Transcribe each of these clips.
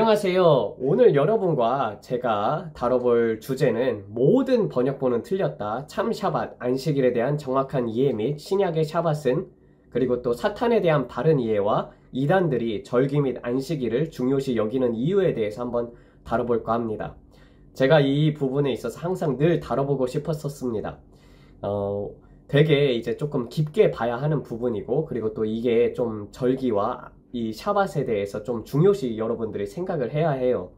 안녕하세요. 오늘 여러분과 제가 다뤄볼 주제는 모든 번역본은 틀렸다. 참 샤밧, 안식일에 대한 정확한 이해 및 신약의 샤밧은 그리고 또 사탄에 대한 바른 이해와 이단들이 절기 및 안식일을 중요시 여기는 이유에 대해서 한번 다뤄볼까 합니다. 제가 이 부분에 있어서 항상 늘 다뤄보고 싶었었습니다. 되게 이제 조금 깊게 봐야 하는 부분이고, 그리고 또 이게 좀 절기와 이 샤밧에 대해서 좀 중요시 여러분들이 생각을 해야 해요.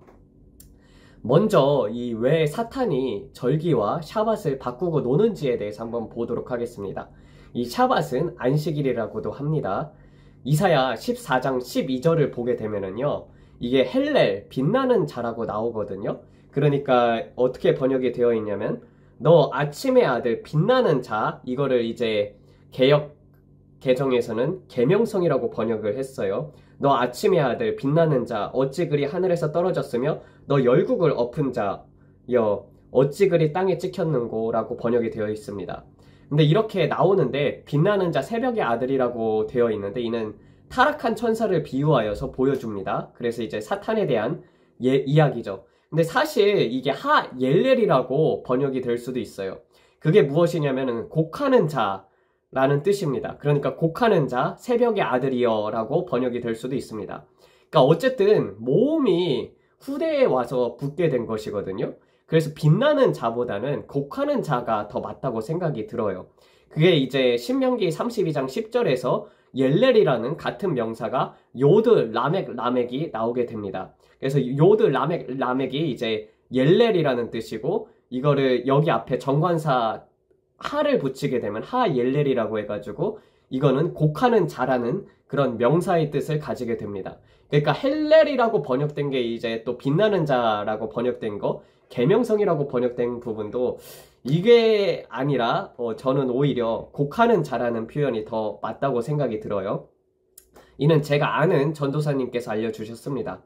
먼저 이 왜 사탄이 절기와 샤밧을 바꾸고 노는지에 대해서 한번 보도록 하겠습니다. 이 샤밧은 안식일이라고도 합니다. 이사야 14장 12절을 보게 되면은요, 이게 헬렐, 빛나는 자라고 나오거든요. 그러니까 어떻게 번역이 되어 있냐면, 너 아침의 아들 빛나는 자, 이거를 이제 개역 개정에서는 계명성이라고 번역을 했어요. 너 아침의 아들 빛나는 자 어찌 그리 하늘에서 떨어졌으며 너 열국을 엎은 자여 어찌 그리 땅에 찍혔는고 라고 번역이 되어 있습니다. 근데 이렇게 나오는데 빛나는 자 새벽의 아들이라고 되어 있는데 이는 타락한 천사를 비유하여서 보여줍니다. 그래서 이제 사탄에 대한 이야기죠. 근데 사실 이게 하옐렐이라고 번역이 될 수도 있어요. 그게 무엇이냐면은 곡하는 자 라는 뜻입니다. 그러니까 곡하는 자, 새벽의 아들이여 라고 번역이 될 수도 있습니다. 그러니까 어쨌든 모음이 후대에 와서 붙게 된 것이거든요. 그래서 빛나는 자보다는 곡하는 자가 더 맞다고 생각이 들어요. 그게 이제 신명기 32장 10절에서 옐렐이라는 같은 명사가 요드, 라멕이 나오게 됩니다. 그래서 요드, 라멕이 이제 옐렐이라는 뜻이고, 이거를 여기 앞에 정관사 하를 붙이게 되면 하옐렐이라고 해가지고 이거는 곡하는 자라는 그런 명사의 뜻을 가지게 됩니다. 그러니까 헬렐이라고 번역된 게 이제 또 빛나는 자라고 번역된 거, 계명성이라고 번역된 부분도 이게 아니라 저는 오히려 곡하는 자라는 표현이 더 맞다고 생각이 들어요. 이는 제가 아는 전도사님께서 알려주셨습니다.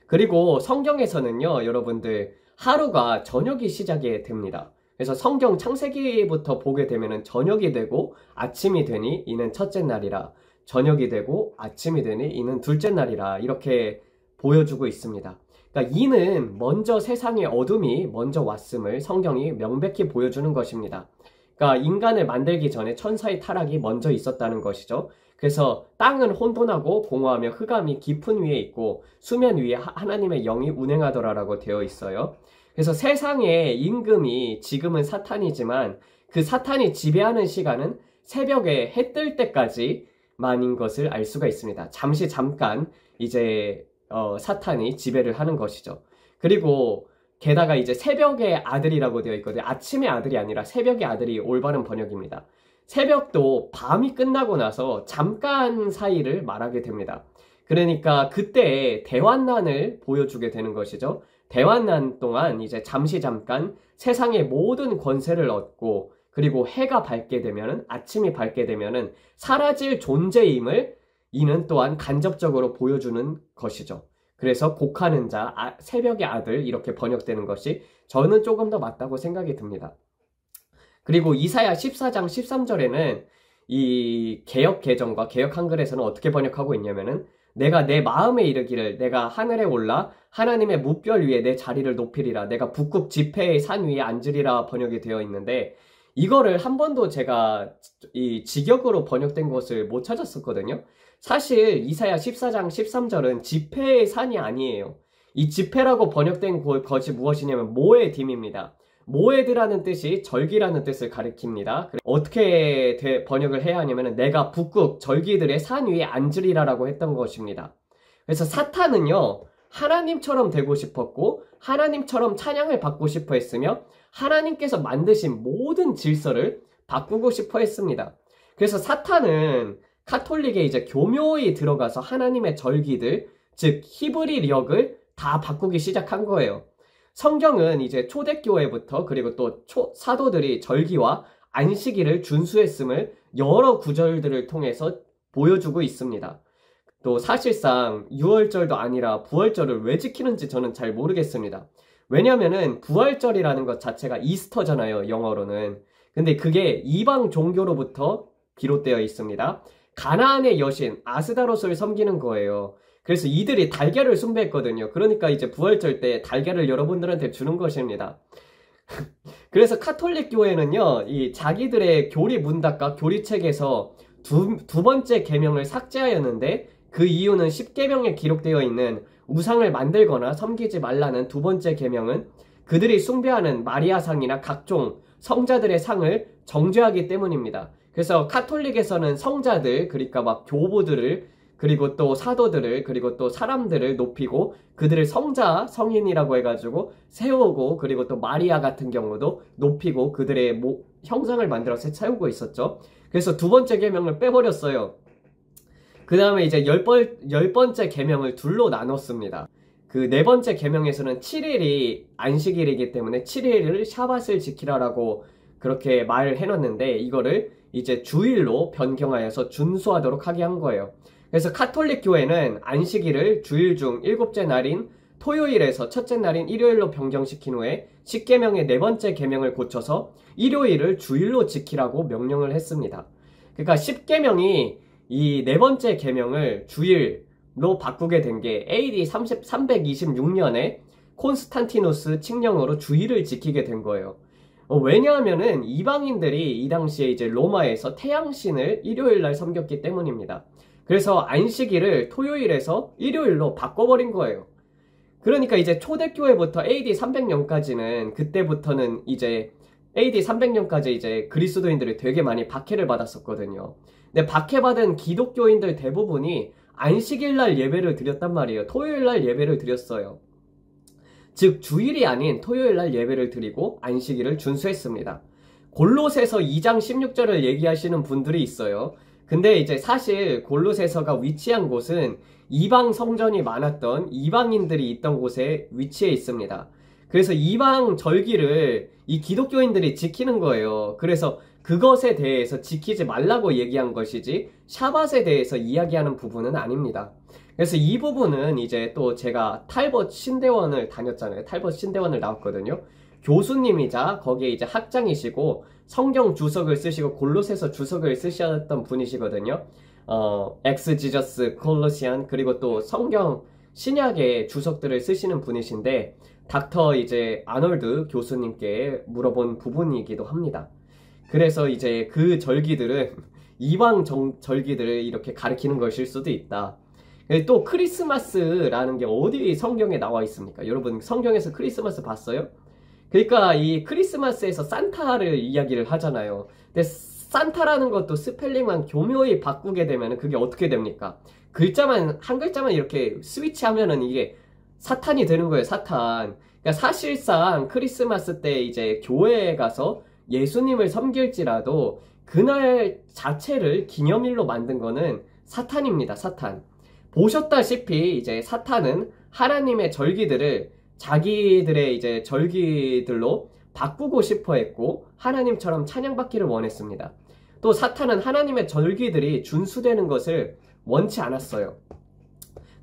그리고 성경에서는요, 여러분들 하루가 저녁이 시작이 됩니다. 그래서 성경 창세기부터 보게 되면은 저녁이 되고 아침이 되니 이는 첫째 날이라, 저녁이 되고 아침이 되니 이는 둘째 날이라, 이렇게 보여주고 있습니다. 그러니까 이는 먼저 세상의 어둠이 먼저 왔음을 성경이 명백히 보여주는 것입니다. 그러니까 인간을 만들기 전에 천사의 타락이 먼저 있었다는 것이죠. 그래서 땅은 혼돈하고 공허하며 흑암이 깊은 위에 있고 수면 위에 하나님의 영이 운행하더라라고 되어 있어요. 그래서 세상의 임금이 지금은 사탄이지만 그 사탄이 지배하는 시간은 새벽에 해 뜰 때까지만인 것을 알 수가 있습니다. 잠깐 이제 사탄이 지배를 하는 것이죠. 그리고 게다가 이제 새벽의 아들이라고 되어 있거든요. 아침의 아들이 아니라 새벽의 아들이 올바른 번역입니다. 새벽도 밤이 끝나고 나서 잠깐 사이를 말하게 됩니다. 그러니까 그때 대환난을 보여주게 되는 것이죠. 대환난 동안 이제 잠깐 세상의 모든 권세를 얻고, 그리고 해가 밝게 되면은, 아침이 밝게 되면은 사라질 존재임을 이는 또한 간접적으로 보여주는 것이죠. 그래서 곡하는 자, 새벽의 아들, 이렇게 번역되는 것이 저는 조금 더 맞다고 생각이 듭니다. 그리고 이사야 14장 13절에는 이 개역 개정과 개역 한글에서는 어떻게 번역하고 있냐면은, 내가 내 마음에 이르기를 내가 하늘에 올라 하나님의 무별 위에 내 자리를 높이리라, 내가 북극 지폐의 산 위에 앉으리라 번역이 되어 있는데, 이거를 한 번도 제가 이 직역으로 번역된 것을 못 찾았었거든요. 사실 이사야 14장 13절은 지폐의 산이 아니에요. 이 지폐라고 번역된 것이 무엇이냐면 모에딤입니다. 모에드라는 뜻이 절기라는 뜻을 가리킵니다. 어떻게 번역을 해야 하냐면 내가 북극 절기들의 산 위에 앉으리라라고 했던 것입니다. 그래서 사탄은요, 하나님처럼 되고 싶었고 하나님처럼 찬양을 받고 싶어 했으며 하나님께서 만드신 모든 질서를 바꾸고 싶어 했습니다. 그래서 사탄은 카톨릭에 이제 교묘히 들어가서 하나님의 절기들, 즉 히브리력을 다 바꾸기 시작한 거예요. 성경은 이제 초대교회부터 그리고 또 사도들이 절기와 안식일을 준수했음을 여러 구절들을 통해서 보여주고 있습니다. 또 사실상 유월절도 아니라 부활절을 왜 지키는지 저는 잘 모르겠습니다. 왜냐면은 부활절이라는 것 자체가 이스터잖아요, 영어로는. 근데 그게 이방 종교로부터 비롯되어 있습니다. 가나안의 여신 아스다롯을 섬기는 거예요. 그래서 이들이 달걀을 숭배했거든요. 그러니까 이제 부활절 때 달걀을 여러분들한테 주는 것입니다. 그래서 카톨릭 교회는요, 이 자기들의 교리 문답과 교리책에서 두 번째 계명을 삭제하였는데, 그 이유는 10계명에 기록되어 있는 우상을 만들거나 섬기지 말라는 두 번째 계명은 그들이 숭배하는 마리아상이나 각종 성자들의 상을 정죄하기 때문입니다. 그래서 카톨릭에서는 성자들, 그러니까 막 교부들을, 그리고 또 사도들을, 그리고 또 사람들을 높이고 그들을 성자, 성인이라고 해가지고 세우고, 그리고 또 마리아 같은 경우도 높이고 그들의 형상을 만들어서 세우고 있었죠. 그래서 두 번째 계명을 빼버렸어요. 그 다음에 이제 열 번째 계명을 둘로 나눴습니다. 그 네 번째 계명에서는 7일이 안식일이기 때문에 7일을 샤밧을 지키라라고 그렇게 말을 해놨는데, 이거를 이제 주일로 변경하여서 준수하도록 하게 한 거예요. 그래서 카톨릭 교회는 안식일을 주일 중 7째 날인 토요일에서 첫째 날인 일요일로 변경시킨 후에 10계명의 네 번째 계명을 고쳐서 일요일을 주일로 지키라고 명령을 했습니다. 그러니까 10계명이 이 네 번째 계명을 주일로 바꾸게 된 게 AD 326년에 콘스탄티누스 칙령으로 주일을 지키게 된 거예요. 왜냐하면은 이방인들이 이 당시에 이제 로마에서 태양신을 일요일날 섬겼기 때문입니다. 그래서 안식일을 토요일에서 일요일로 바꿔버린 거예요. 그러니까 이제 초대교회부터 AD 300년까지는, 그때부터는 이제 AD 300년까지 이제 그리스도인들이 되게 많이 박해를 받았었거든요. 근데 박해받은 기독교인들 대부분이 안식일날 예배를 드렸단 말이에요. 토요일날 예배를 드렸어요. 즉 주일이 아닌 토요일날 예배를 드리고 안식일을 준수했습니다. 골로새서 2장 16절을 얘기하시는 분들이 있어요. 근데 이제 사실 골로새서가 위치한 곳은 이방 성전이 많았던 이방인들이 있던 곳에 위치해 있습니다. 그래서 이방 절기를 이 기독교인들이 지키는 거예요. 그래서 그것에 대해서 지키지 말라고 얘기한 것이지 샤밧에 대해서 이야기하는 부분은 아닙니다. 그래서 이 부분은 이제 또 제가 탈벗 신대원을 다녔잖아요. 탈벗 신대원을 나왔거든요. 교수님이자 거기에 이제 학장이시고 성경 주석을 쓰시고 골로새서 주석을 쓰셨던 분이시거든요. 엑스지저스, 콜로시안, 그리고 또 성경 신약의 주석들을 쓰시는 분이신데, 닥터 이제 아놀드 교수님께 물어본 부분이기도 합니다. 그래서 이제 그 절기들은 이방 절기들을 이렇게 가리키는 것일 수도 있다. 또 크리스마스라는 게 어디 성경에 나와 있습니까? 여러분 성경에서 크리스마스 봤어요? 그러니까 이 크리스마스에서 산타를 이야기를 하잖아요. 근데 산타라는 것도 스펠링만 교묘히 바꾸게 되면 그게 어떻게 됩니까? 한 글자만 이렇게 스위치하면은 이게 사탄이 되는 거예요, 사탄. 그러니까 사실상 크리스마스 때 이제 교회에 가서 예수님을 섬길지라도 그날 자체를 기념일로 만든 거는 사탄입니다, 사탄. 보셨다시피 이제 사탄은 하나님의 절기들을 자기들의 이제 절기들로 바꾸고 싶어 했고 하나님처럼 찬양받기를 원했습니다. 또 사탄은 하나님의 절기들이 준수되는 것을 원치 않았어요.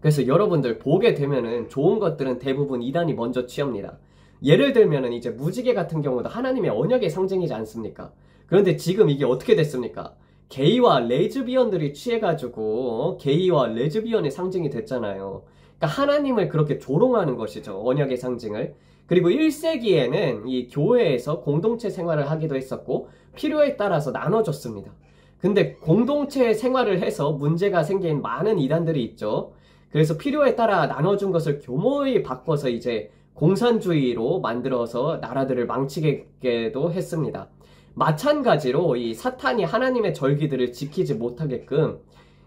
그래서 여러분들 보게 되면은 좋은 것들은 대부분 이단이 먼저 취합니다. 예를 들면은 이제 무지개 같은 경우도 하나님의 언약의 상징이지 않습니까? 그런데 지금 이게 어떻게 됐습니까? 게이와 레즈비언들이 취해가지고 게이와 레즈비언의 상징이 됐잖아요. 그러니까 하나님을 그렇게 조롱하는 것이죠, 언약의 상징을. 그리고 1세기에는 이 교회에서 공동체 생활을 하기도 했었고 필요에 따라서 나눠줬습니다. 근데 공동체 생활을 해서 문제가 생긴 많은 이단들이 있죠. 그래서 필요에 따라 나눠준 것을 교묘히 바꿔서 이제 공산주의로 만들어서 나라들을 망치게도 했습니다. 마찬가지로 이 사탄이 하나님의 절기들을 지키지 못하게끔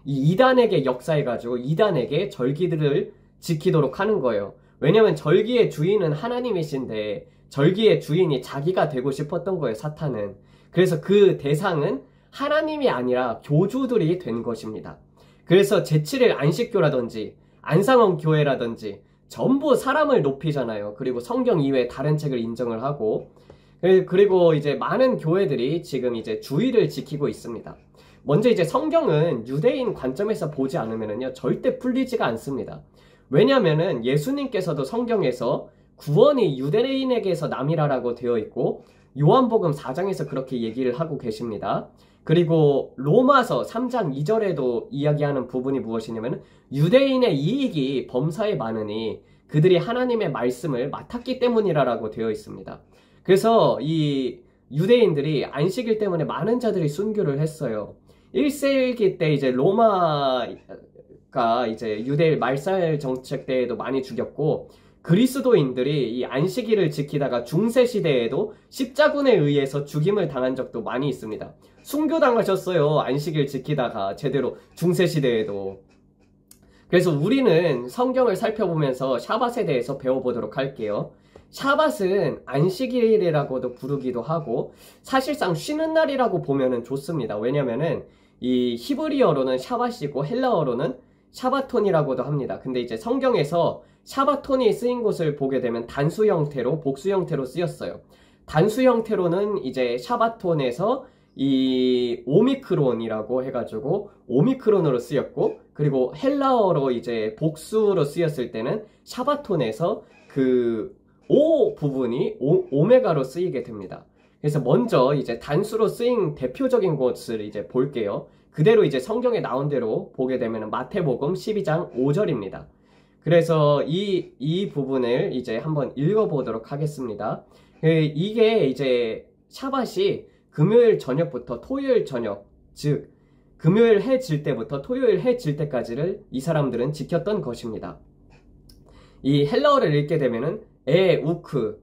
이 이단에게 역사해가지고 이단에게 절기들을 지키도록 하는 거예요. 왜냐면 절기의 주인은 하나님이신데 절기의 주인이 자기가 되고 싶었던 거예요, 사탄은. 그래서 그 대상은 하나님이 아니라 교주들이 된 것입니다. 그래서 제7일 안식교라든지 안상원교회라든지 전부 사람을 높이잖아요. 그리고 성경 이외에 다른 책을 인정을 하고, 그리고 이제 많은 교회들이 지금 이제 주일을 지키고 있습니다. 먼저 이제 성경은 유대인 관점에서 보지 않으면요 절대 풀리지가 않습니다. 왜냐면은 예수님께서도 성경에서 구원이 유대인에게서 남이라라고 되어 있고 요한복음 4장에서 그렇게 얘기를 하고 계십니다. 그리고 로마서 3장 2절에도 이야기하는 부분이 무엇이냐면 유대인의 이익이 범사에 많으니 그들이 하나님의 말씀을 맡았기 때문이라고 되어 있습니다. 그래서 이 유대인들이 안식일 때문에 많은 자들이 순교를 했어요. 1세기 때 이제 로마가 이제 유대인 말살 정책 때에도 많이 죽였고, 그리스도인들이 이 안식일을 지키다가 중세 시대에도 십자군에 의해서 죽임을 당한 적도 많이 있습니다. 순교당하셨어요. 안식일 지키다가 제대로 중세 시대에도. 그래서 우리는 성경을 살펴보면서 샤밧에 대해서 배워보도록 할게요. 샤밧은 안식일이라고도 부르기도 하고 사실상 쉬는 날이라고 보면은 좋습니다. 왜냐면은 이 히브리어로는 샤밧이고 헬라어로는 샤바톤이라고도 합니다. 근데 이제 성경에서 샤바톤이 쓰인 곳을 보게 되면 단수 형태로, 복수 형태로 쓰였어요. 단수 형태로는 이제 샤바톤에서 이 오미크론이라고 해가지고 오미크론으로 쓰였고, 그리고 헬라어로 이제 복수로 쓰였을 때는 샤바톤에서 그 오 부분이 오메가로 쓰이게 됩니다. 그래서 먼저 이제 단수로 쓰인 대표적인 곳을 이제 볼게요. 그대로 이제 성경에 나온 대로 보게 되면 마태복음 12장 5절입니다. 그래서 이 부분을 이제 한번 읽어보도록 하겠습니다. 이게 이제 샤밧이 금요일 저녁부터 토요일 저녁, 즉 금요일 해 질 때부터 토요일 해 질 때까지를 이 사람들은 지켰던 것입니다. 이 헬라어를 읽게 되면은 우크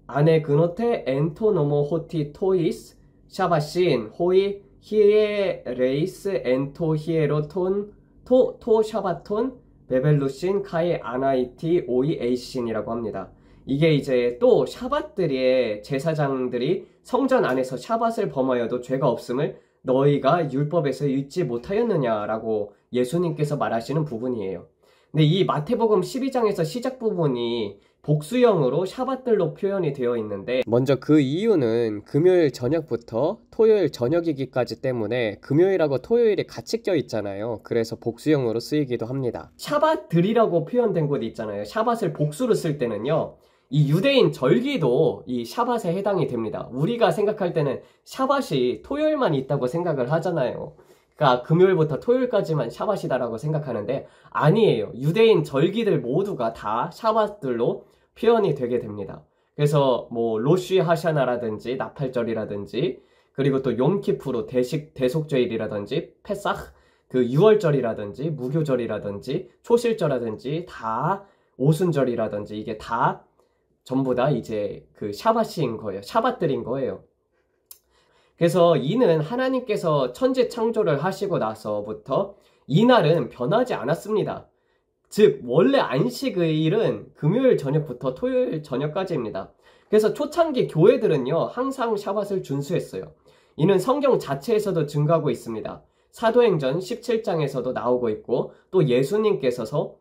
아네 그노테 엔토노모 호티 토이스 샤바신 호이 히에레이스 엔토 히에로톤 토 샤바톤 베벨루신 카이 아나이티 오이 에이신이라고 합니다. 이게 이제 또 샤밧들의 제사장들이 성전 안에서 샤밧을 범하여도 죄가 없음을 너희가 율법에서 잊지 못하였느냐라고 예수님께서 말하시는 부분이에요. 근데 이 마태복음 12장에서 시작 부분이 복수형으로 샤밧들로 표현이 되어 있는데, 먼저 그 이유는 금요일 저녁부터 토요일 저녁이기까지 때문에 금요일하고 토요일이 같이 껴 있잖아요. 그래서 복수형으로 쓰이기도 합니다. 샤밧들이라고 표현된 곳이 있잖아요. 샤밧을 복수로 쓸 때는요, 이 유대인 절기도 이 샤밧에 해당이 됩니다. 우리가 생각할 때는 샤밧이 토요일만 있다고 생각을 하잖아요. 그러니까 금요일부터 토요일까지만 샤밧이다라고 생각하는데 아니에요. 유대인 절기들 모두가 다 샤밧들로 표현이 되게 됩니다. 그래서 뭐 로쉬 하샤나라든지 나팔절이라든지, 그리고 또 욤키프루 대속죄일이라든지, 페삭 그 유월절이라든지, 무교절이라든지, 초실절이라든지, 다 오순절이라든지, 이게 다 전부 다 이제 그 샤밧인 거예요. 샤밧들인 거예요. 그래서 이는 하나님께서 천지 창조를 하시고 나서부터 이날은 변하지 않았습니다. 즉 원래 안식일은 금요일 저녁부터 토요일 저녁까지입니다. 그래서 초창기 교회들은요 항상 샤밧을 준수했어요. 이는 성경 자체에서도 증거하고 있습니다. 사도행전 17장에서도 나오고 있고, 또 예수님께서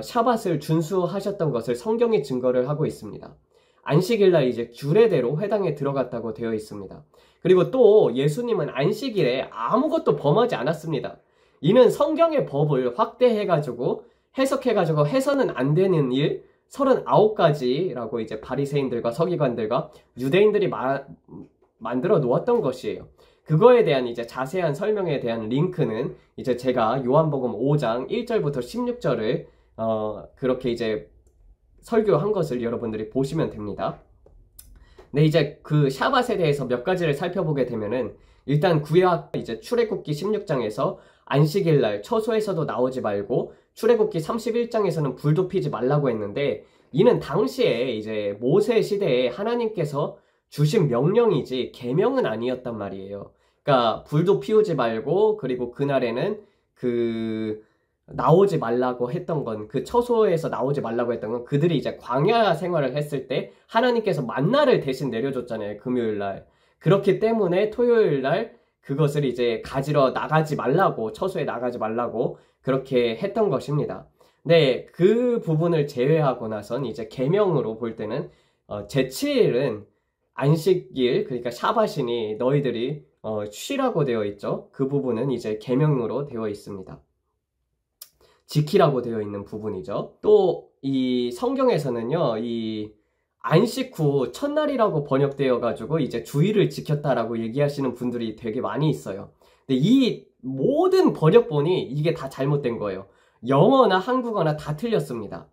샤밧을 준수하셨던 것을 성경이 증거를 하고 있습니다. 안식일날 이제 규례대로 회당에 들어갔다고 되어 있습니다. 그리고 또 예수님은 안식일에 아무것도 범하지 않았습니다. 이는 성경의 법을 확대해가지고 해석해가지고 해서는 안 되는 일 39가지라고 이제 바리새인들과 서기관들과 유대인들이 만들어 놓았던 것이에요. 그거에 대한 이제 자세한 설명에 대한 링크는 이제 제가 요한복음 5장 1절부터 16절을 그렇게 이제 설교한 것을 여러분들이 보시면 됩니다. 네, 이제 그 샤밧에 대해서 몇 가지를 살펴보게 되면은, 일단 구약 이제 출애굽기 16장에서 안식일날 처소에서도 나오지 말고, 출애굽기 31장에서는 불도 피지 말라고 했는데, 이는 당시에 이제 모세 시대에 하나님께서 주신 명령이지 계명은 아니었단 말이에요. 그러니까 불도 피우지 말고, 그리고 그날에는 나오지 말라고 했던 건, 그 처소에서 나오지 말라고 했던 건 그들이 이제 광야 생활을 했을 때 하나님께서 만나를 대신 내려줬잖아요, 금요일날. 그렇기 때문에 토요일날 그것을 이제 가지러 나가지 말라고, 처소에 나가지 말라고 그렇게 했던 것입니다. 네, 그 부분을 제외하고 나선 이제 계명으로 볼 때는 제7일은 안식일, 그러니까 샤밧이니 너희들이 쉬라고 되어 있죠. 그 부분은 이제 계명으로 되어 있습니다. 지키라고 되어 있는 부분이죠. 또 이 성경에서는요, 이 안식 후 첫날이라고 번역되어 가지고 이제 주일을 지켰다라고 얘기하시는 분들이 되게 많이 있어요. 근데 이 모든 번역본이 이게 다 잘못된 거예요. 영어나 한국어나 다 틀렸습니다.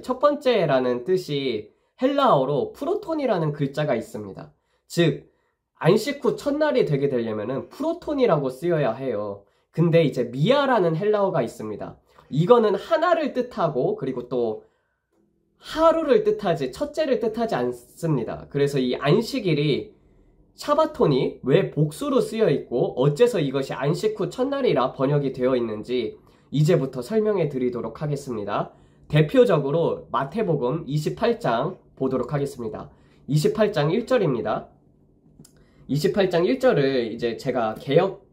첫 번째라는 뜻이 헬라어로 프로톤이라는 글자가 있습니다. 즉 안식 후 첫날이 되게 되려면은 프로톤이라고 쓰여야 해요. 근데 이제 미아라는 헬라어가 있습니다. 이거는 하나를 뜻하고 그리고 또 하루를 뜻하지 첫째를 뜻하지 않습니다. 그래서 이 안식일이 샤바톤이 왜 복수로 쓰여 있고 어째서 이것이 안식 후 첫날이라 번역이 되어 있는지 이제부터 설명해 드리도록 하겠습니다. 대표적으로 마태복음 28장 보도록 하겠습니다. 28장 1절입니다. 28장 1절을 이제 제가 개역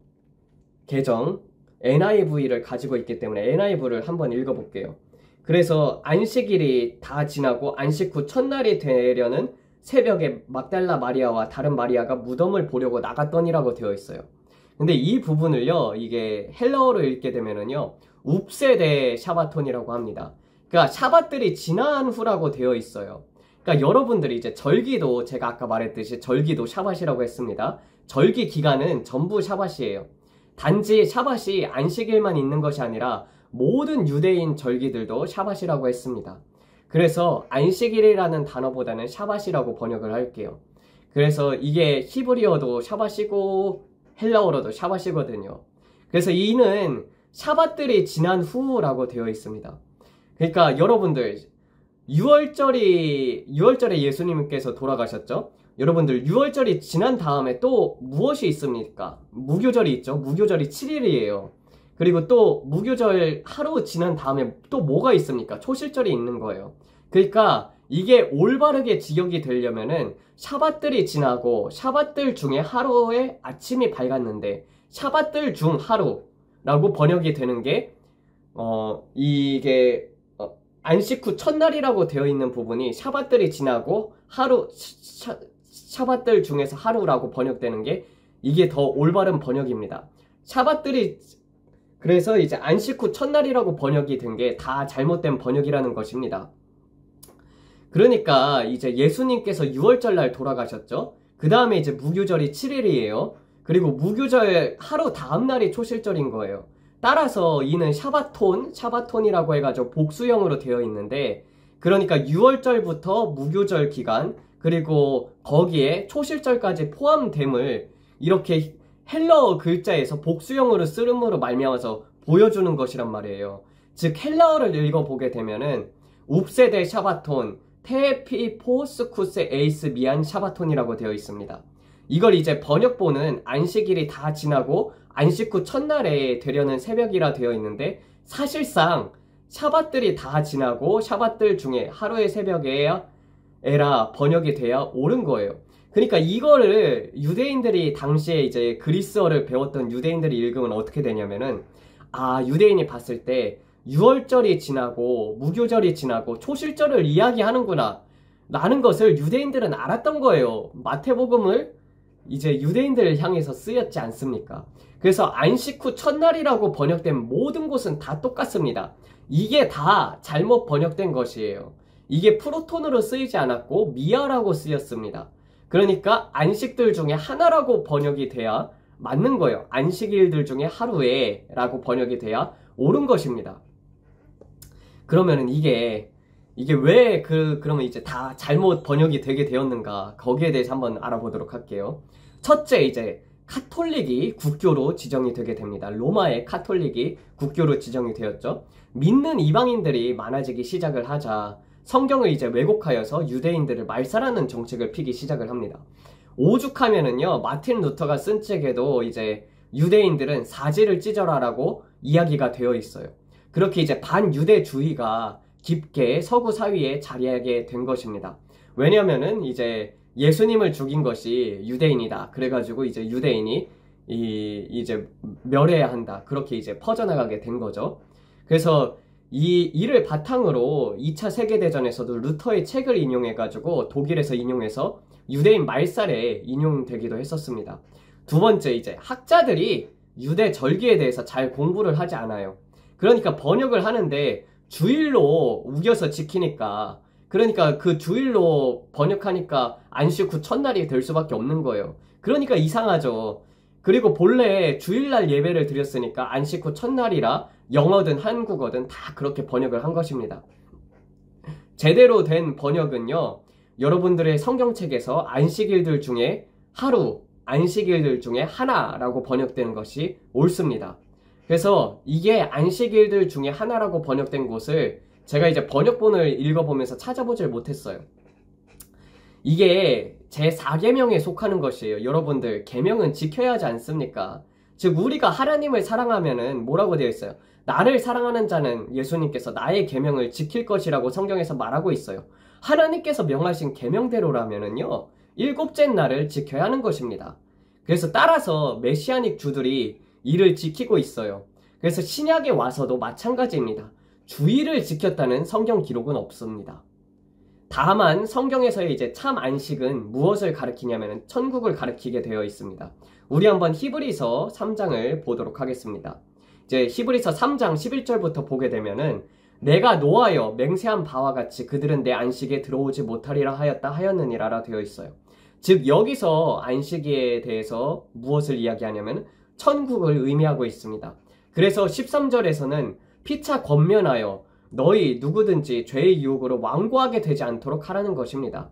개정 NIV를 가지고 있기 때문에 NIV를 한번 읽어볼게요. 그래서 안식일이 다 지나고 안식 후 첫날이 되려는 새벽에 막달라 마리아와 다른 마리아가 무덤을 보려고 나갔더니라고 되어 있어요. 근데 이 부분을요, 이게 헬라어로 읽게 되면은요, 웁세데 샤바톤이라고 합니다. 그러니까 샤바들이 지난 후라고 되어 있어요. 그러니까 여러분들이 이제 절기도 제가 아까 말했듯이 절기도 샤바시라고 했습니다. 절기 기간은 전부 샤바시예요. 단지 샤바시 안식일만 있는 것이 아니라 모든 유대인 절기들도 샤바시라고 했습니다. 그래서 안식일이라는 단어보다는 샤바시라고 번역을 할게요. 그래서 이게 히브리어도 샤바시고 헬라어로도 샤바시거든요. 그래서 이는 샤바들이 지난 후라고 되어 있습니다. 그러니까 여러분들 6월절에 예수님께서 돌아가셨죠? 여러분들 6월절이 지난 다음에 또 무엇이 있습니까? 무교절이 있죠. 무교절이 7일이에요. 그리고 또 무교절 하루 지난 다음에 또 뭐가 있습니까? 초실절이 있는 거예요. 그러니까 이게 올바르게 기억이 되려면은 샤밧들이 지나고 샤밧들 중에 하루에 아침이 밝았는데 샤밧들 중 하루라고 번역이 되는 게 이게 안식 후 첫날이라고 되어 있는 부분이 샤밧들이 지나고 하루 샤밧들 중에서 하루라고 번역되는 게 이게 더 올바른 번역입니다. 샤밧들이 그래서 이제 안식 후 첫날이라고 번역이 된 게 다 잘못된 번역이라는 것입니다. 그러니까 이제 예수님께서 6월절 날 돌아가셨죠. 그 다음에 이제 무교절이 7일이에요. 그리고 무교절 하루 다음 날이 초실절인 거예요. 따라서 이는 샤바톤이라고 해가지고 복수형으로 되어 있는데, 그러니까 6월절부터 무교절 기간 그리고 거기에 초실절까지 포함됨을 이렇게 헬라어 글자에서 복수형으로 쓰름으로 말미암아서 보여주는 것이란 말이에요. 즉 헬라어를 읽어보게 되면은 웁세데 샤바톤 테피포스쿠세 에이스 미안 샤바톤이라고 되어 있습니다. 이걸 이제 번역본은 안식일이 다 지나고 안식 후 첫날에 되려는 새벽이라 되어 있는데, 사실상 샤밧들이 다 지나고 샤밧들 중에 하루의 새벽에야 에라 번역이 돼야 옳은 거예요. 그러니까 이거를 유대인들이 당시에 이제 그리스어를 배웠던 유대인들이 읽으면 어떻게 되냐면은, 유대인이 봤을 때 6월절이 지나고 무교절이 지나고 초실절을 이야기하는구나 라는 것을 유대인들은 알았던 거예요. 마태복음을 이제 유대인들을 향해서 쓰였지 않습니까? 그래서 안식 후 첫날이라고 번역된 모든 곳은 다 똑같습니다. 이게 다 잘못 번역된 것이에요. 이게 프로톤으로 쓰이지 않았고 미아라고 쓰였습니다. 그러니까 안식들 중에 하나라고 번역이 돼야 맞는 거예요. 안식일들 중에 하루에 라고 번역이 돼야 옳은 것입니다. 그러면은 이게 왜 그러면 이제 다 잘못 번역이 되게 되었는가, 거기에 대해서 한번 알아보도록 할게요. 첫째, 이제 카톨릭이 국교로 지정이 되게 됩니다. 로마의 카톨릭이 국교로 지정이 되었죠. 믿는 이방인들이 많아지기 시작을 하자 성경을 이제 왜곡하여서 유대인들을 말살하는 정책을 피기 시작을 합니다. 오죽하면은요, 마틴 루터가 쓴 책에도 이제 유대인들은 사지를 찢어라라고 이야기가 되어 있어요. 그렇게 이제 반유대주의가 깊게 서구 사회에 자리하게 된 것입니다. 왜냐면은 이제 예수님을 죽인 것이 유대인이다. 그래가지고 이제 유대인이 이제 멸해야 한다. 그렇게 이제 퍼져나가게 된 거죠. 그래서 이를 바탕으로 2차 세계대전에서도 루터의 책을 인용해가지고 독일에서 인용해서 유대인 말살에 인용되기도 했었습니다. 두 번째, 이제 학자들이 유대 절기에 대해서 잘 공부를 하지 않아요. 그러니까 번역을 하는데 주일로 우겨서 지키니까 그러니까 그 주일로 번역하니까 안식 후 첫날이 될 수밖에 없는 거예요. 그러니까 이상하죠. 그리고 본래 주일날 예배를 드렸으니까 안식 후 첫날이라 영어든 한국어든 다 그렇게 번역을 한 것입니다. 제대로 된 번역은요, 여러분들의 성경책에서 안식일들 중에 하루, 안식일들 중에 하나라고 번역되는 것이 옳습니다. 그래서 이게 안식일들 중에 하나라고 번역된 곳을 제가 이제 번역본을 읽어보면서 찾아보질 못했어요. 이게 제4계명에 속하는 것이에요. 여러분들, 계명은 지켜야 하지 않습니까? 즉 우리가 하나님을 사랑하면은 뭐라고 되어 있어요? 나를 사랑하는 자는 예수님께서 나의 계명을 지킬 것이라고 성경에서 말하고 있어요. 하나님께서 명하신 계명대로라면은요, 일곱째 날을 지켜야 하는 것입니다. 그래서 따라서 메시아닉 주들이 이를 지키고 있어요. 그래서 신약에 와서도 마찬가지입니다. 주일을 지켰다는 성경 기록은 없습니다. 다만 성경에서의 이제 참 안식은 무엇을 가리키냐면 천국을 가리키게 되어 있습니다. 우리 한번 히브리서 3장을 보도록 하겠습니다. 이제 히브리서 3장 11절부터 보게 되면은 내가 노하여 맹세한 바와 같이 그들은 내 안식에 들어오지 못하리라 하였느니라라 되어 있어요. 즉 여기서 안식에 대해서 무엇을 이야기하냐면 천국을 의미하고 있습니다. 그래서 13절에서는 피차 권면하여 너희 누구든지 죄의 유혹으로 완고하게 되지 않도록 하라는 것입니다.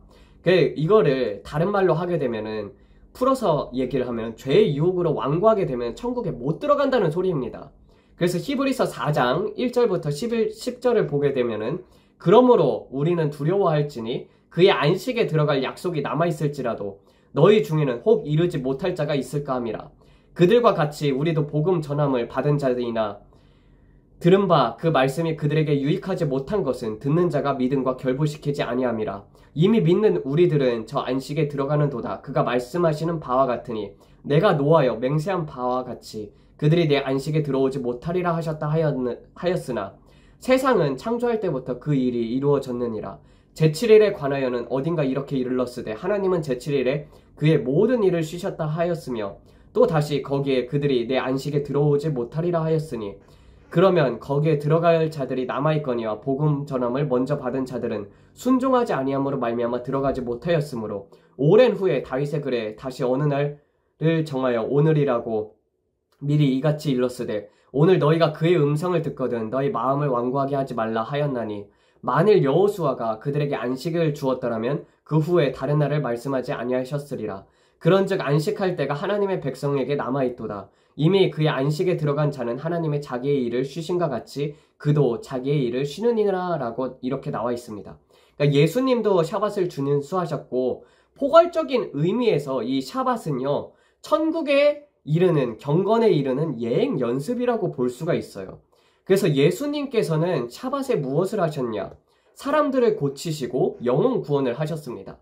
이거를 다른 말로 하게 되면은 풀어서 얘기를 하면 죄의 유혹으로 완고하게 되면 천국에 못 들어간다는 소리입니다. 그래서 히브리서 4장 1절부터 10절을 보게 되면은 그러므로 우리는 두려워할지니 그의 안식에 들어갈 약속이 남아있을지라도 너희 중에는 혹 이르지 못할 자가 있을까 함이라. 그들과 같이 우리도 복음 전함을 받은 자들이나 들은 바 그 말씀이 그들에게 유익하지 못한 것은 듣는 자가 믿음과 결부시키지 아니함이라. 이미 믿는 우리들은 저 안식에 들어가는 도다. 그가 말씀하시는 바와 같으니 내가 노하여 맹세한 바와 같이 그들이 내 안식에 들어오지 못하리라 하셨다 하였으나 세상은 창조할 때부터 그 일이 이루어졌느니라. 제7일에 관하여는 어딘가 이렇게 이르렀으되 하나님은 제7일에 그의 모든 일을 쉬셨다 하였으며 또 다시 거기에 그들이 내 안식에 들어오지 못하리라 하였으니 그러면 거기에 들어갈 자들이 남아있거니와 복음 전함을 먼저 받은 자들은 순종하지 아니함으로 말미암아 들어가지 못하였으므로 오랜 후에 다윗의 글에 다시 어느 날을 정하여 오늘이라고 미리 이같이 일렀으되 오늘 너희가 그의 음성을 듣거든 너희 마음을 완고하게 하지 말라 하였나니 만일 여호수아가 그들에게 안식을 주었더라면 그 후에 다른 날을 말씀하지 아니하셨으리라. 그런즉 안식할 때가 하나님의 백성에게 남아있도다. 이미 그의 안식에 들어간 자는 하나님의 자기의 일을 쉬신과 같이 그도 자기의 일을 쉬느니라 라고 이렇게 나와 있습니다. 그러니까 예수님도 샤밧을 준수하셨고 포괄적인 의미에서 이 샤밧은요 천국에 이르는 경건에 이르는 예행 연습이라고 볼 수가 있어요. 그래서 예수님께서는 샤밧에 무엇을 하셨냐? 사람들을 고치시고 영혼 구원을 하셨습니다.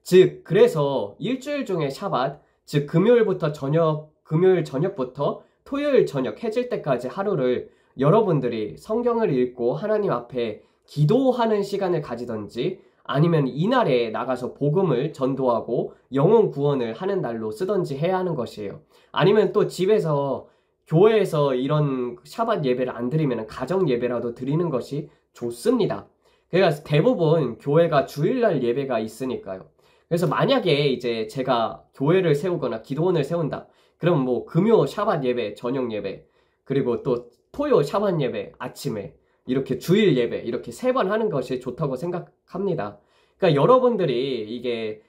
즉 그래서 일주일 중에 샤밧, 즉 금요일 저녁부터 토요일 저녁 해질 때까지 하루를 여러분들이 성경을 읽고 하나님 앞에 기도하는 시간을 가지던지 아니면 이날에 나가서 복음을 전도하고 영혼 구원을 하는 날로 쓰던지 해야 하는 것이에요. 아니면 또 집에서 교회에서 이런 샤밧 예배를 안 드리면 가정 예배라도 드리는 것이 좋습니다. 그러니까 대부분 교회가 주일날 예배가 있으니까요. 그래서 만약에 이제 제가 교회를 세우거나 기도원을 세운다. 그럼 뭐 금요 샤밧 예배, 저녁 예배, 그리고 또 토요 샤밧 예배, 아침에 이렇게 주일 예배 이렇게 3번 하는 것이 좋다고 생각합니다. 그러니까 여러분들이 이게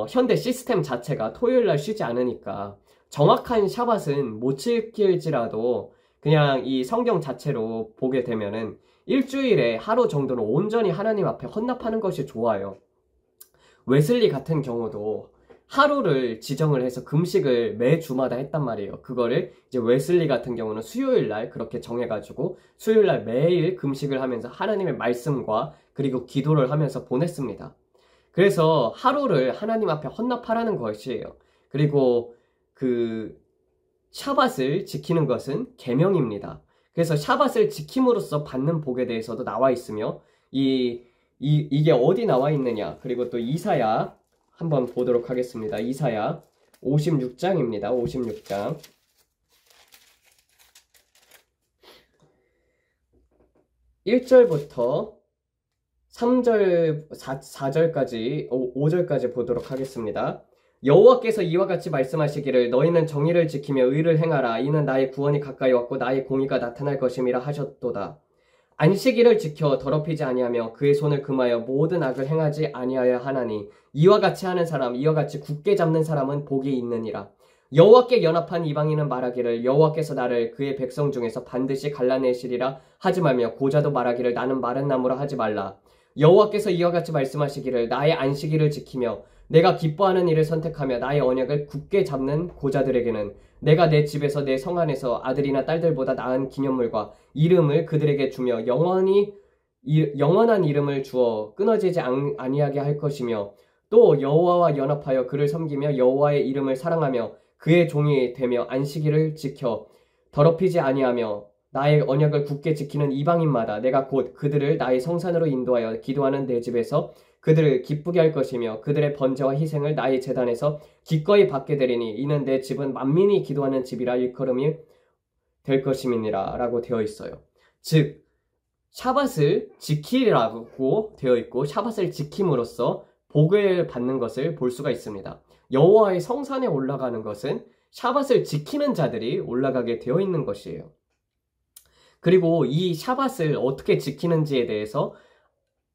현대 시스템 자체가 토요일날 쉬지 않으니까 정확한 샤밧은 못 지킬지라도 그냥 이 성경 자체로 보게 되면은 일주일에 하루 정도는 온전히 하나님 앞에 헌납하는 것이 좋아요. 웨슬리 같은 경우도 하루를 지정을 해서 금식을 매주마다 했단 말이에요. 그거를 이제 웨슬리 같은 경우는 수요일날 그렇게 정해가지고 수요일날 매일 금식을 하면서 하나님의 말씀과 그리고 기도를 하면서 보냈습니다. 그래서 하루를 하나님 앞에 헌납하라는 것이에요. 그리고 그 샤밧을 지키는 것은 계명입니다. 그래서 샤밧을 지킴으로써 받는 복에 대해서도 나와 있으며 이게 어디 나와 있느냐? 그리고 또 이사야 한번 보도록 하겠습니다. 이사야 56장입니다. 56장. 1절부터 3절, 4절까지, 5절까지 보도록 하겠습니다. 여호와께서 이와 같이 말씀하시기를 너희는 정의를 지키며 의를 행하라. 이는 나의 구원이 가까이 왔고 나의 공의가 나타날 것임이라 하셨도다. 안식일을 지켜 더럽히지 아니하며 그의 손을 금하여 모든 악을 행하지 아니하여 하나니 이와 같이 하는 사람, 이와 같이 굳게 잡는 사람은 복이 있느니라. 여호와께 연합한 이방인은 말하기를 여호와께서 나를 그의 백성 중에서 반드시 갈라내시리라 하지 말며 고자도 말하기를 나는 마른 나무라 하지 말라. 여호와께서 이와 같이 말씀하시기를 나의 안식일을 지키며 내가 기뻐하는 일을 선택하며 나의 언약을 굳게 잡는 고자들에게는 내가 내 집에서 내 성 안에서 아들이나 딸들보다 나은 기념물과 이름을 그들에게 주며 영원한 이름을 주어 끊어지지 아니하게 할 것이며 또 여호와와 연합하여 그를 섬기며 여호와의 이름을 사랑하며 그의 종이 되며 안식일을 지켜 더럽히지 아니하며 나의 언약을 굳게 지키는 이방인마다 내가 곧 그들을 나의 성산으로 인도하여 기도하는 내 집에서 그들을 기쁘게 할 것이며 그들의 번제와 희생을 나의 제단에서 기꺼이 받게 되리니 이는 내 집은 만민이 기도하는 집이라 일컬음이 될 것임이니라 라고 되어 있어요. 즉 샤밧을 지키라고 되어 있고 샤밧을 지킴으로써 복을 받는 것을 볼 수가 있습니다. 여호와의 성산에 올라가는 것은 샤밧을 지키는 자들이 올라가게 되어 있는 것이에요. 그리고 이 샤밧을 어떻게 지키는지에 대해서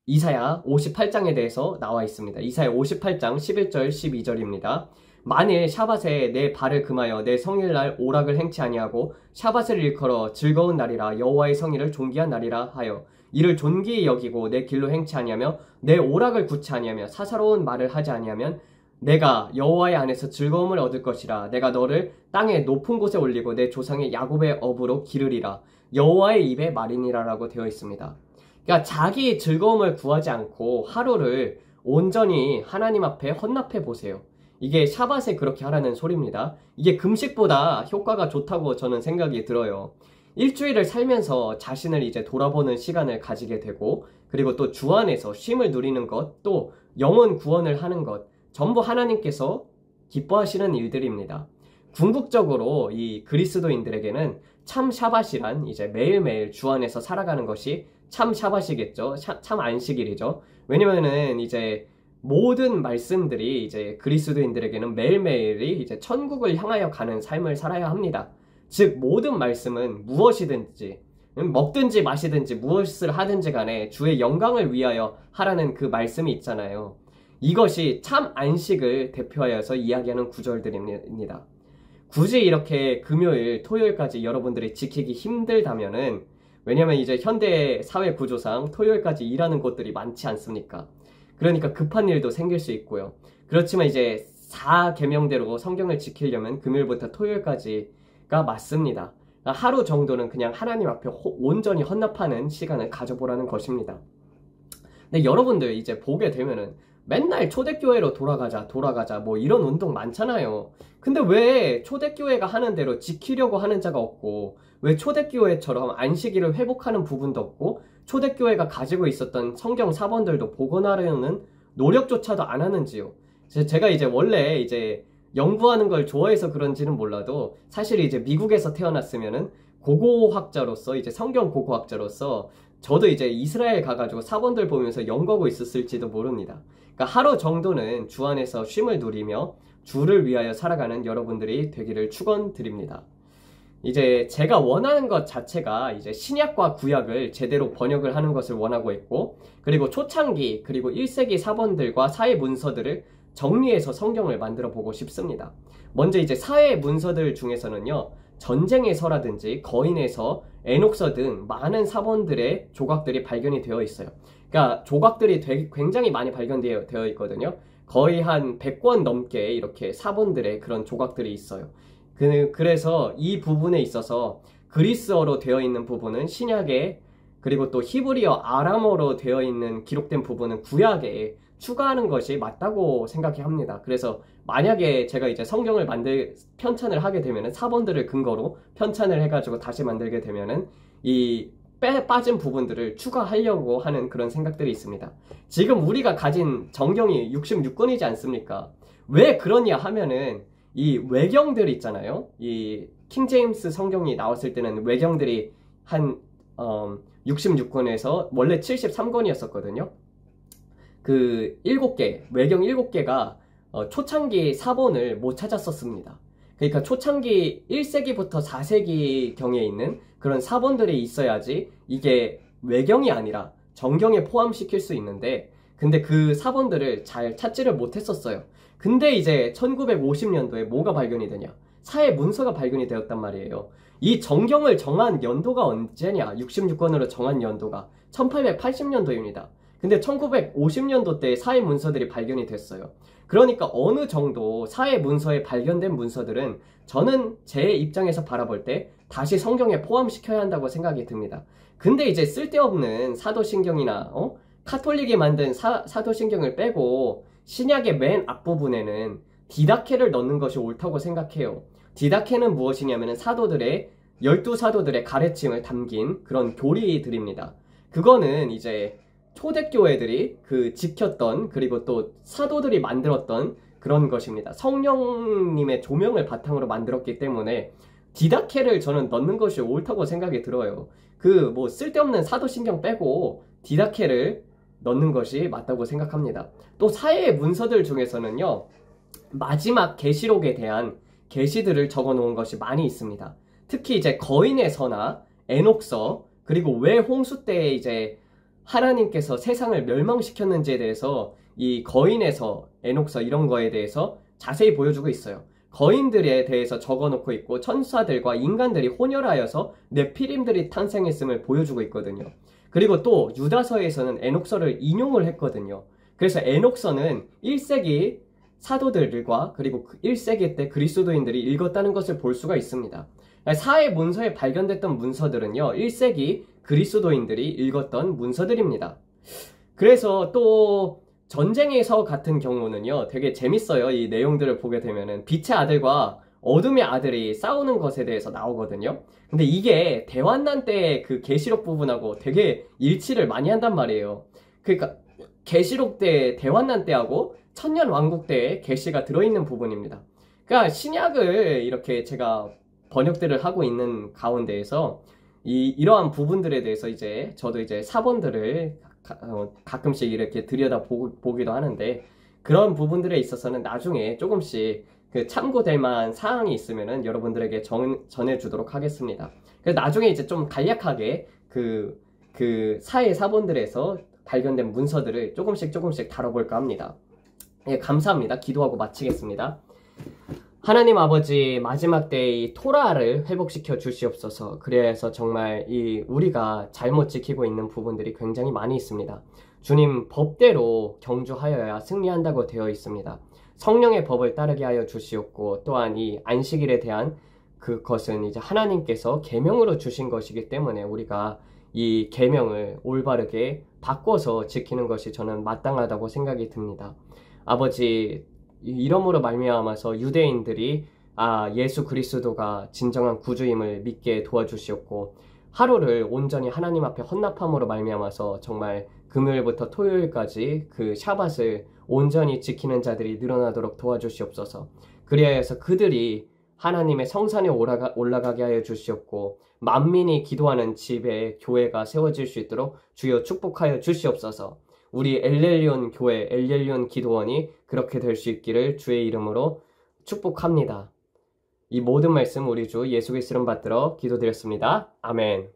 이사야 58장에 대해서 나와 있습니다. 이사야 58장 11절 12절입니다. 만일 샤밧에 내 발을 금하여 내 성일날 오락을 행치 아니하고 샤밧을 일컬어 즐거운 날이라 여호와의 성일을 존귀한 날이라 하여 이를 존귀히 여기고 내 길로 행치 아니하며 내 오락을 굳지 아니하며 사사로운 말을 하지 아니하면 내가 여호와의 안에서 즐거움을 얻을 것이라. 내가 너를 땅의 높은 곳에 올리고 내 조상의 야곱의 업으로 기르리라. 여호와의 입의 말이니라 라고 되어 있습니다. 그러니까 자기 즐거움을 구하지 않고 하루를 온전히 하나님 앞에 헌납해 보세요. 이게 샤밧에 그렇게 하라는 소리입니다. 이게 금식보다 효과가 좋다고 저는 생각이 들어요. 일주일을 살면서 자신을 이제 돌아보는 시간을 가지게 되고 그리고 또 주 안에서 쉼을 누리는 것, 또 영혼 구원을 하는 것 전부 하나님께서 기뻐하시는 일들입니다. 궁극적으로 이 그리스도인들에게는 참 샤밧이란 이제 매일매일 주 안에서 살아가는 것이 참 샤밧이겠죠. 참 안식일이죠. 왜냐면은 이제 모든 말씀들이 이제 그리스도인들에게는 매일매일이 이제 천국을 향하여 가는 삶을 살아야 합니다. 즉 모든 말씀은 무엇이든지 먹든지 마시든지 무엇을 하든지 간에 주의 영광을 위하여 하라는 그 말씀이 있잖아요. 이것이 참 안식을 대표하여서 이야기하는 구절들입니다. 굳이 이렇게 금요일, 토요일까지 여러분들이 지키기 힘들다면은 왜냐면 이제 현대 사회 구조상 토요일까지 일하는 곳들이 많지 않습니까? 그러니까 급한 일도 생길 수 있고요. 그렇지만 이제 4계명대로 성경을 지키려면 금요일부터 토요일까지가 맞습니다. 하루 정도는 그냥 하나님 앞에 온전히 헌납하는 시간을 가져보라는 것입니다. 근데 여러분들 이제 보게 되면은 맨날 초대교회로 돌아가자 뭐 이런 운동 많잖아요. 근데 왜 초대교회가 하는 대로 지키려고 하는 자가 없고 왜 초대교회처럼 안식일을 회복하는 부분도 없고 초대교회가 가지고 있었던 성경 사본들도 복원하려는 노력조차도 안 하는지요. 제가 이제 원래 이제 연구하는 걸 좋아해서 그런지는 몰라도 사실 이제 미국에서 태어났으면은 고고학자로서 이제 성경 고고학자로서 저도 이제 이스라엘 가가지고 사본들 보면서 연구하고 있었을지도 모릅니다. 그러니까 하루 정도는 주 안에서 쉼을 누리며 주를 위하여 살아가는 여러분들이 되기를 축원드립니다. 이제 제가 원하는 것 자체가 이제 신약과 구약을 제대로 번역을 하는 것을 원하고 있고 그리고 초창기 그리고 1세기 사본들과 사회 문서들을 정리해서 성경을 만들어 보고 싶습니다. 먼저 이제 사회 문서들 중에서는요. 전쟁에서라든지 거인에서 에녹서 등 많은 사본들의 조각들이 발견이 되어 있어요. 그러니까 조각들이 굉장히 많이 발견되어 있거든요. 거의 한 100권 넘게 이렇게 사본들의 그런 조각들이 있어요. 그래서 이 부분에 있어서 그리스어로 되어 있는 부분은 신약에 그리고 또 히브리어 아람어로 되어 있는 기록된 부분은 구약에 추가하는 것이 맞다고 생각합니다. 그래서 만약에 제가 이제 성경을 편찬을 하게 되면은 사본들을 근거로 편찬을 해가지고 다시 만들게 되면은 이 빠진 부분들을 추가하려고 하는 그런 생각들이 있습니다. 지금 우리가 가진 정경이 66권이지 않습니까? 왜 그러냐 하면은 이 외경들 있잖아요. 이 킹제임스 성경이 나왔을 때는 외경들이 한 66권에서 원래 73권이었었거든요. 그 7개, 외경 7개가 초창기 사본을 못 찾았었습니다. 그러니까 초창기 1세기부터 4세기 경에 있는 그런 사본들이 있어야지 이게 외경이 아니라 정경에 포함시킬 수 있는데, 근데 그 사본들을 잘 찾지를 못했었어요. 근데 이제 1950년도에 뭐가 발견이 되냐? 사회 문서가 발견이 되었단 말이에요. 이 정경을 정한 연도가 언제냐? 66권으로 정한 연도가 1880년도입니다. 근데 1950년도 때 사회 문서들이 발견이 됐어요. 그러니까 어느 정도 사회 문서에 발견된 문서들은 저는 제 입장에서 바라볼 때 다시 성경에 포함시켜야 한다고 생각이 듭니다. 근데 이제 쓸데없는 사도신경이나 카톨릭이 만든 사도신경을 빼고 신약의 맨 앞부분에는 디다케를 넣는 것이 옳다고 생각해요. 디다케는 무엇이냐면 사도들의 12사도들의 가르침을 담긴 그런 교리들입니다. 그거는 이제 초대교회들이 그 지켰던, 그리고 또 사도들이 만들었던 그런 것입니다. 성령님의 조명을 바탕으로 만들었기 때문에 디다케를 저는 넣는 것이 옳다고 생각이 들어요. 그 뭐 쓸데없는 사도신경 빼고 디다케를 넣는 것이 맞다고 생각합니다. 또 사회의 문서들 중에서는요, 마지막 계시록에 대한 계시들을 적어 놓은 것이 많이 있습니다. 특히 이제 거인의 서나 에녹서, 그리고 왜 홍수 때 이제 하나님께서 세상을 멸망시켰는지에 대해서 이 거인에서 에녹서 이런 거에 대해서 자세히 보여주고 있어요. 거인들에 대해서 적어놓고 있고 천사들과 인간들이 혼혈하여서 네피림들이 탄생했음을 보여주고 있거든요. 그리고 또 유다서에서는 에녹서를 인용을 했거든요. 그래서 에녹서는 1세기 사도들과 그리고 1세기 때 그리스도인들이 읽었다는 것을 볼 수가 있습니다. 사회 문서에 발견됐던 문서들은요, 1세기 그리스도인들이 읽었던 문서들입니다. 그래서 또 전쟁에서 같은 경우는요, 되게 재밌어요. 이 내용들을 보게 되면은 빛의 아들과 어둠의 아들이 싸우는 것에 대해서 나오거든요. 근데 이게 대환난 때의 그 계시록 부분하고 되게 일치를 많이 한단 말이에요. 그러니까 계시록 때, 대환난 때하고 천년 왕국 때의 계시가 들어있는 부분입니다. 그러니까 신약을 이렇게 제가 번역들을 하고 있는 가운데에서 이러한 부분들에 대해서 이제 저도 이제 사본들을 가끔씩 이렇게 들여다보기도 하는데, 그런 부분들에 있어서는 나중에 조금씩 그 참고될 만한 사항이 있으면은 여러분들에게 전해주도록 하겠습니다. 그래서 나중에 이제 좀 간략하게 그 사회 사본들에서 발견된 문서들을 조금씩 다뤄볼까 합니다. 예, 감사합니다. 기도하고 마치겠습니다. 하나님 아버지, 마지막 때의 토라를 회복시켜 주시옵소서. 그래서 정말 우리가 잘못 지키고 있는 부분들이 굉장히 많이 있습니다. 주님, 법대로 경주하여야 승리한다고 되어 있습니다. 성령의 법을 따르게 하여 주시옵고, 또한 이 안식일에 대한 그것은 이제 하나님께서 계명으로 주신 것이기 때문에 우리가 이 계명을 올바르게 바꿔서 지키는 것이 저는 마땅하다고 생각이 듭니다. 아버지, 이러므로 말미암아서 유대인들이 예수 그리스도가 진정한 구주임을 믿게 도와주시옵고, 하루를 온전히 하나님 앞에 헌납함으로 말미암아서 정말 금요일부터 토요일까지 그 샤밧을 온전히 지키는 자들이 늘어나도록 도와주시옵소서. 그리하여서 그들이 하나님의 성산에 올라가게 하여 주시옵고, 만민이 기도하는 집에 교회가 세워질 수 있도록 주여 축복하여 주시옵소서. 우리 엘렐리온 교회, 엘렐리온 기도원이 그렇게 될 수 있기를 주의 이름으로 축복합니다. 이 모든 말씀 우리 주 예수 그리스도 이름 받들어 기도드렸습니다. 아멘.